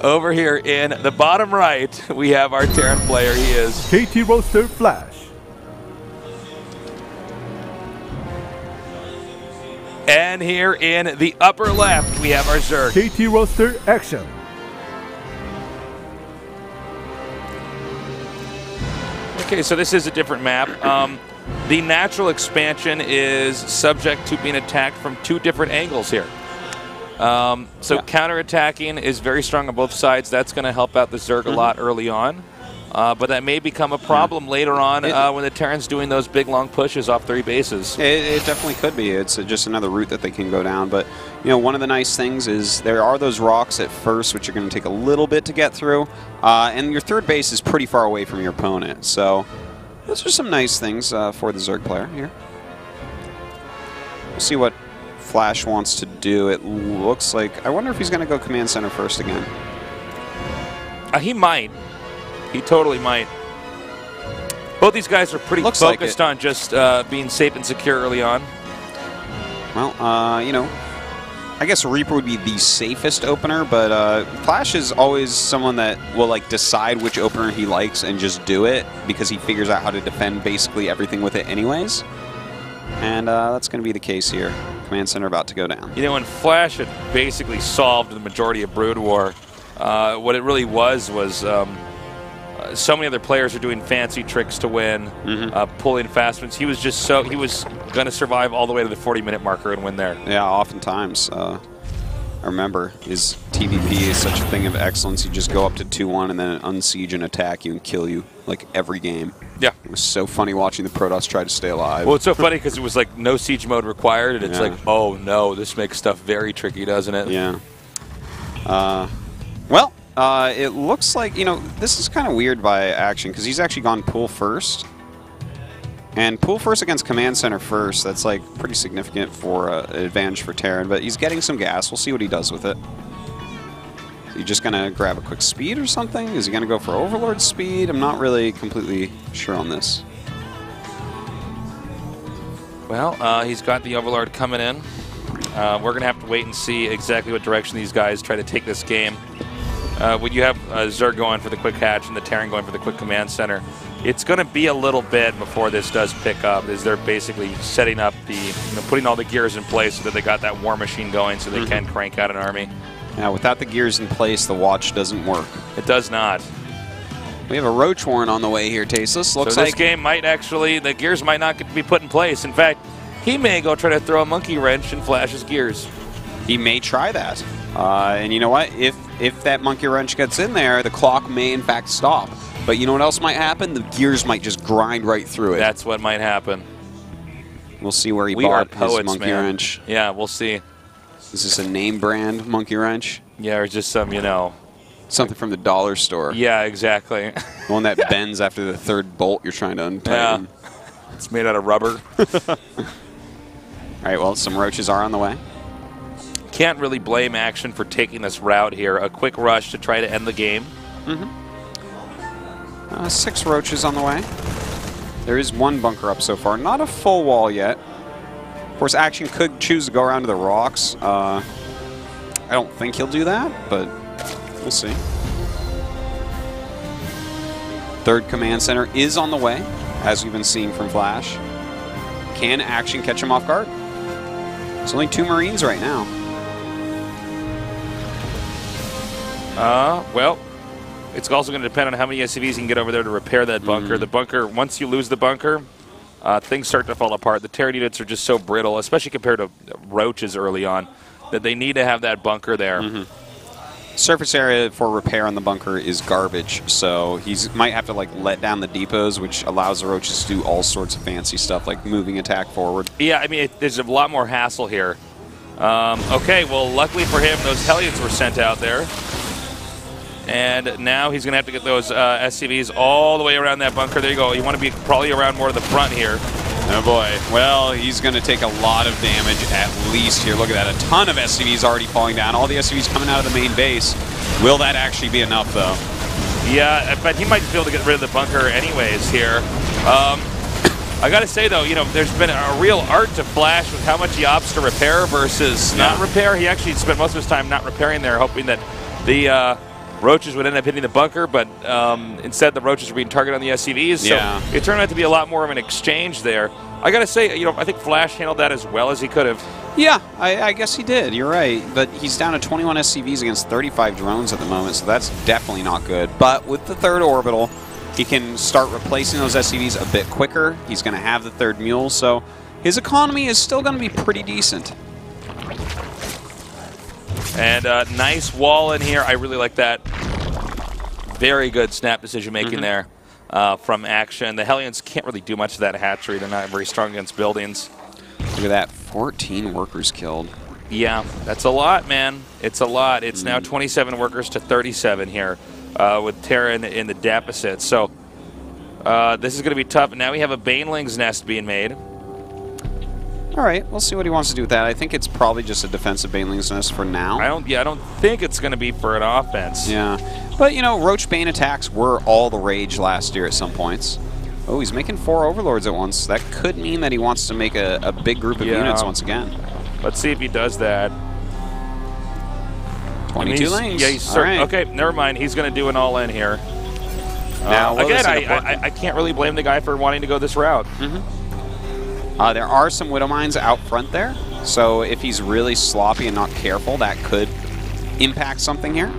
Over here in the bottom right, we have our Terran player. He is KT Roaster Flash. And here in the upper left, we have our Zerg. KT Roaster Action. Okay, so this is a different map. The natural expansion is subject to being attacked from 2 different angles here. So counterattacking is very strong on both sides. That's going to help out the Zerg a lot early on. But that may become a problem later on when the Terran's doing those big, long pushes off 3 bases. It definitely could be. It's just another route that they can go down. But, you know, one of the nice things is there are those rocks at first, which are going to take a little bit to get through. And your 3rd base is pretty far away from your opponent. So those are some nice things for the Zerg player here. We'll see what Flash wants to do. It looks like... I wonder if he's going to go command center first again. He might. He totally might. Both these guys are pretty focused on just being safe and secure early on. Well, you know, I guess Reaper would be the safest opener, but Flash is always someone that will like decide which opener he likes and just do it because he figures out how to defend basically everything with it anyways. And that's going to be the case here. Command center about to go down. You know, when Flash had basically solved the majority of Brood War, what it really was so many other players are doing fancy tricks to win, pulling fast ones. He was just he was going to survive all the way to the 40-minute marker and win there. Yeah, oftentimes. I remember his TVP is such a thing of excellence. You just go up to 2-1 and then unsiege and attack you and kill you like every game. Yeah. It was so funny watching the Protoss try to stay alive. Well, it's so funny because it was like no siege mode required, and it's like, oh no, this makes stuff very tricky, doesn't it? Yeah. Well, it looks like, you know, this is kind of weird by Action because he's actually gone pool first. And pool first against command center first, that's like pretty significant for an advantage for Terran, but he's getting some gas. We'll see what he does with it. Is he just going to grab a quick speed or something? Is he going to go for Overlord speed? I'm not really completely sure on this. Well, he's got the Overlord coming in. We're going to have to wait and see exactly what direction these guys try to take this game. When you have Zerg going for the quick hatch and the Terran going for the quick command center, it's going to be a little bit before this does pick up, as they're basically setting up putting all the gears in place so that they got that war machine going so they can crank out an army. Yeah, without the gears in place, the watch doesn't work. It does not. We have a Roach Warren on the way here, Tasteless. Looks so like this game might actually, the gears might not be put in place. In fact, he may go try to throw a monkey wrench in Flash's gears. He may try that. And you know what? If that monkey wrench gets in there, the clock may in fact stop. But you know what else might happen? The gears might just grind right through it. That's what might happen. We'll see where he bought his monkey wrench. Yeah, we'll see. Is this a name brand monkey wrench? Yeah, or just some, you know... Something from the dollar store. Yeah, exactly. The one that bends after the 3rd bolt you're trying to untighten. Yeah. It's made out of rubber. All right, well, some roaches are on the way. Can't really blame Action for taking this route here. A quick rush to try to end the game. 6 roaches on the way. There is 1 bunker up so far. Not a full wall yet. Of course, Action could choose to go around to the rocks. I don't think he'll do that, but we'll see. 3rd command center is on the way, as we've been seeing from Flash. Can Action catch him off guard? It's only 2 Marines right now. Well, it's also going to depend on how many SCVs you can get over there to repair that bunker. The bunker, once you lose the bunker, things start to fall apart. The Terran units are just so brittle, especially compared to roaches early on, that they need to have that bunker there. Surface area for repair on the bunker is garbage, so he might have to like let down the depots, which allows the roaches to do all sorts of fancy stuff like moving attack forward. Yeah, I mean, there's a lot more hassle here. Okay, well, luckily for him, those Hellions were sent out there. And now he's going to have to get those SCVs all the way around that bunker. There you go. You want to be probably around more to the front here. Oh boy. Well, he's going to take a lot of damage at least here. Look at that. A ton of SCVs already falling down. All the SCVs coming out of the main base. Will that actually be enough, though? Yeah, but he might be able to get rid of the bunker anyways here. I got to say, though, you know, there's been a real art to Flash with how much he opts to repair versus not repair. He actually spent most of his time not repairing there, hoping that the Roaches would end up hitting the bunker, but instead the Roaches were being targeted on the SCVs. Yeah. So it turned out to be a lot more of an exchange there. I got to say, I think Flash handled that as well as he could have. Yeah, I guess he did. You're right. But he's down to 21 SCVs against 35 drones at the moment, so that's definitely not good. But with the third orbital, he can start replacing those SCVs a bit quicker. He's going to have the third mule, so his economy is still going to be pretty decent. And nice wall in here. I really like that. Very good snap decision making there from Action. The Hellions can't really do much to that hatchery. They're not very strong against buildings. Look at that, 14 workers killed. Yeah, that's a lot, man. It's a lot. It's now 27 workers to 37 here with Terran in the deficit. So this is going to be tough. Now we have a Baneling's nest being made. All right, we'll see what he wants to do with that. I think it's probably just a defensive Baneling's nest for now. I don't think it's going to be for an offense. Yeah, but Roach Bane attacks were all the rage last year at some points. Oh, he's making 4 overlords at once. That could mean that he wants to make a big group of units once again. Let's see if he does that. 22 lanes. Yeah, he's all right. Okay, never mind. He's going to do an all-in here. Now, again, I can't really blame the guy for wanting to go this route. There are some Widow Mines out front there, so if he's really sloppy and not careful, that could impact something here.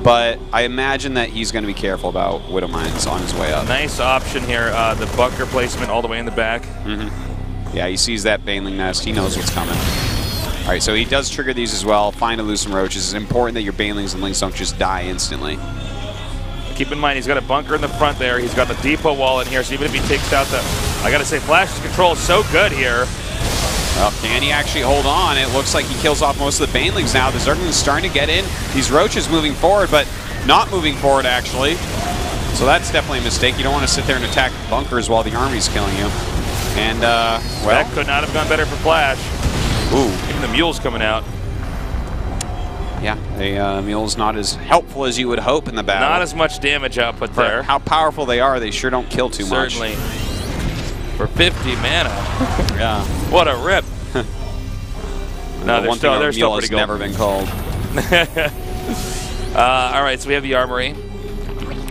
But I imagine that he's going to be careful about Widow Mines on his way up. Nice option here. The bunker placement all the way in the back. Yeah, he sees that Baneling nest. He knows what's coming. All right, so he does trigger these as well. Find and lose some roaches. It's important that your Banelings and Lings don't just die instantly. Keep in mind, he's got a bunker in the front there. He's got the depot wall in here, so even if he takes out the... I got to say, Flash's control is so good here. Well, can he actually hold on? It looks like he kills off most of the Banelings now. The Zergling's starting to get in. These Roaches moving forward, but not moving forward, actually. So that's definitely a mistake. You don't want to sit there and attack bunkers while the army's killing you. And, well... That could not have gone better for Flash. Ooh. Even the mule's coming out. Yeah, the mule's not as helpful as you would hope in the battle. Not as much damage output For there. how powerful they are, they sure don't kill too much. Certainly. For 50 mana. Yeah. What a rip. No, One thing they're still pretty good. never been called. All right, so we have the armory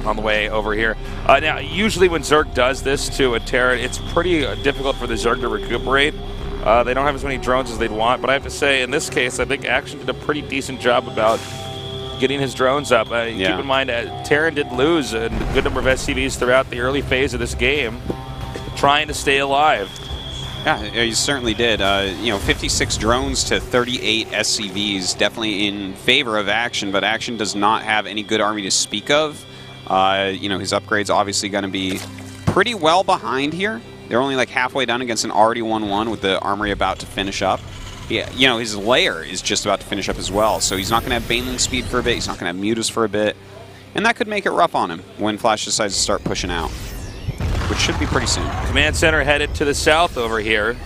on the way over here. Now, usually when Zerg does this to a Terran, it's pretty difficult for the Zerg to recuperate. They don't have as many drones as they'd want, but I have to say, in this case, I think Action did a pretty decent job about getting his drones up. Keep in mind, Terran did lose a good number of SCVs throughout the early phase of this game, trying to stay alive. Yeah, he certainly did. 56 drones to 38 SCVs, definitely in favor of Action, but Action does not have any good army to speak of. His upgrade's obviously going to be pretty well behind here. They're only like halfway done against an already 1-1 with the armory about to finish up. Yeah, his lair is just about to finish up as well, so he's not going to have Baneling speed for a bit, he's not going to have Mutas for a bit, and that could make it rough on him when Flash decides to start pushing out, which should be pretty soon. Command center headed to the south over here.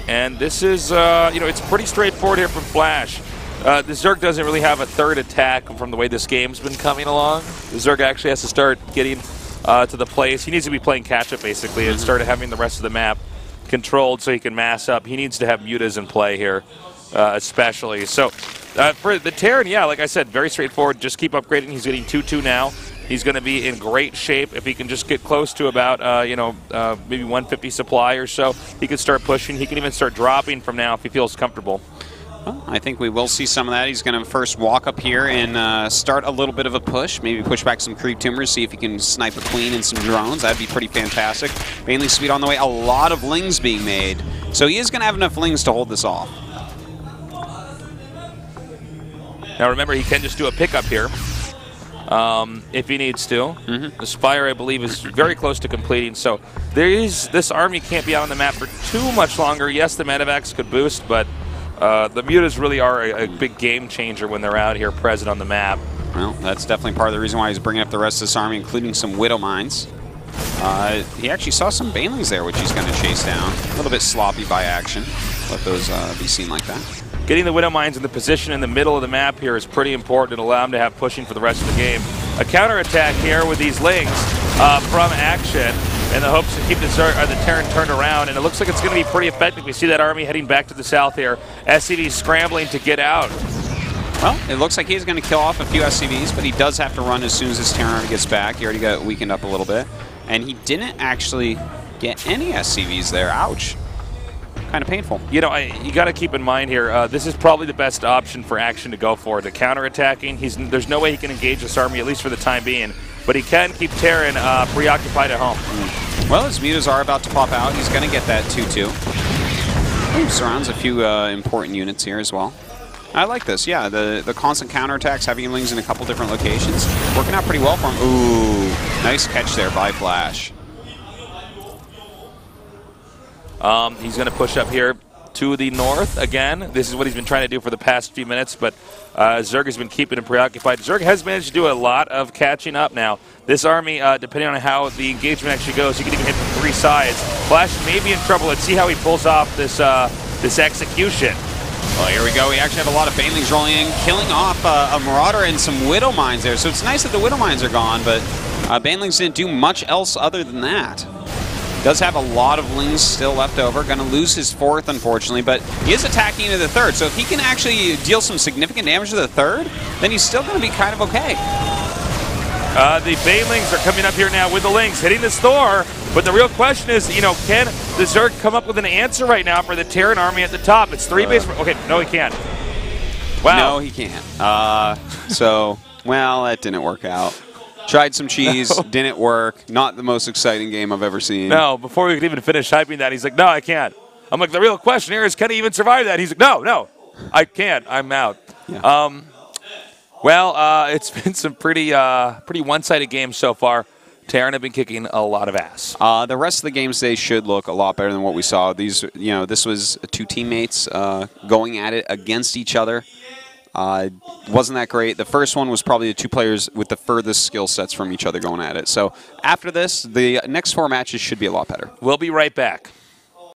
And this is, it's pretty straightforward here from Flash. The Zerg doesn't really have a third attack from the way this game's been coming along. The Zerg actually has to start getting to the place. He needs to be playing catch-up, basically, and start having the rest of the map controlled so he can mass up. He needs to have Mutas in play here, especially. So for the Terran, yeah, like I said, very straightforward. Just keep upgrading. He's getting 2-2 now. He's going to be in great shape if he can just get close to about, maybe 150 supply or so. He can start pushing. He can even start dropping from now if he feels comfortable. Well, I think we will see some of that. He's going to first walk up here and start a little bit of a push. Maybe push back some creep timbers, see if he can snipe a queen and some drones. That'd be pretty fantastic. Baneling speed on the way. A lot of Lings being made. So he is going to have enough Lings to hold this off. Now remember, he can just do a pickup here if he needs to. The Spire, I believe, is very close to completing. So this army can't be out on the map for too much longer. Yes, the Medivacs could boost, but the Mutas really are a big game changer when they're out here present on the map. Well, that's definitely part of the reason why he's bringing up the rest of this army, including some Widow Mines. He actually saw some Banelings there, which he's going to chase down. A little bit sloppy by Action. Let those be seen like that. Getting the Widow Mines in the position in the middle of the map here is pretty important to allow him to have pushing for the rest of the game. A counterattack here with these Lings from Action in the hopes to keep the Terran turned around, and it looks like it's going to be pretty effective. We see that army heading back to the south here. SCV scrambling to get out. Well, it looks like he's going to kill off a few SCVs, but he does have to run as soon as his Terran Army gets back. He already got weakened up a little bit. And he didn't actually get any SCVs there. Ouch. Kind of painful. You know, you got to keep in mind here, this is probably the best option for Action to go for. The counterattacking, there's no way he can engage this army, at least for the time being. But he can keep Terran preoccupied at home. Well, his mutas are about to pop out. He's going to get that 2-2. Surrounds a few important units here as well. I like this, yeah. The constant counterattacks, having Younglings in a couple different locations, working out pretty well for him. Ooh, nice catch there by Flash. He's going to push up here to the north again. This is what he's been trying to do for the past few minutes, but Zerg has been keeping him preoccupied. Zerg has managed to do a lot of catching up now. This army, depending on how the engagement actually goes, he can even hit from 3 sides. Flash may be in trouble. Let's see how he pulls off this this execution. Well, here we go. We actually have a lot of Banelings rolling in, killing off a Marauder and some Widow Mines there. So it's nice that the Widow Mines are gone, but Banelings didn't do much else other than that. Does have a lot of Lings still left over. Going to lose his 4th, unfortunately, but he is attacking into the 3rd. So if he can actually deal some significant damage to the 3rd, then he's still going to be kind of okay. The Banelings are coming up here now with the Lings, hitting this Thor. But the real question is, you know, can the Zerg come up with an answer right now for the Terran army at the top? It's 3 base. Okay, no, he can't. Wow. No, he can't. So, well, that didn't work out. Tried some cheese, didn't work. Not the most exciting game I've ever seen. No, before we could even finish hyping that, he's like, no, I can't. I'm like, the real question here is, can he even survive that? He's like, no, I can't. I'm out. Yeah. Well, it's been some pretty one-sided games so far. Terran have been kicking a lot of ass. The rest of the games today should look a lot better than what we saw. These, you know, this was 2 teammates going at it against each other. Wasn't that great. The first one was probably the 2 players with the furthest skill sets from each other going at it. So after this, the next 4 matches should be a lot better. We'll be right back.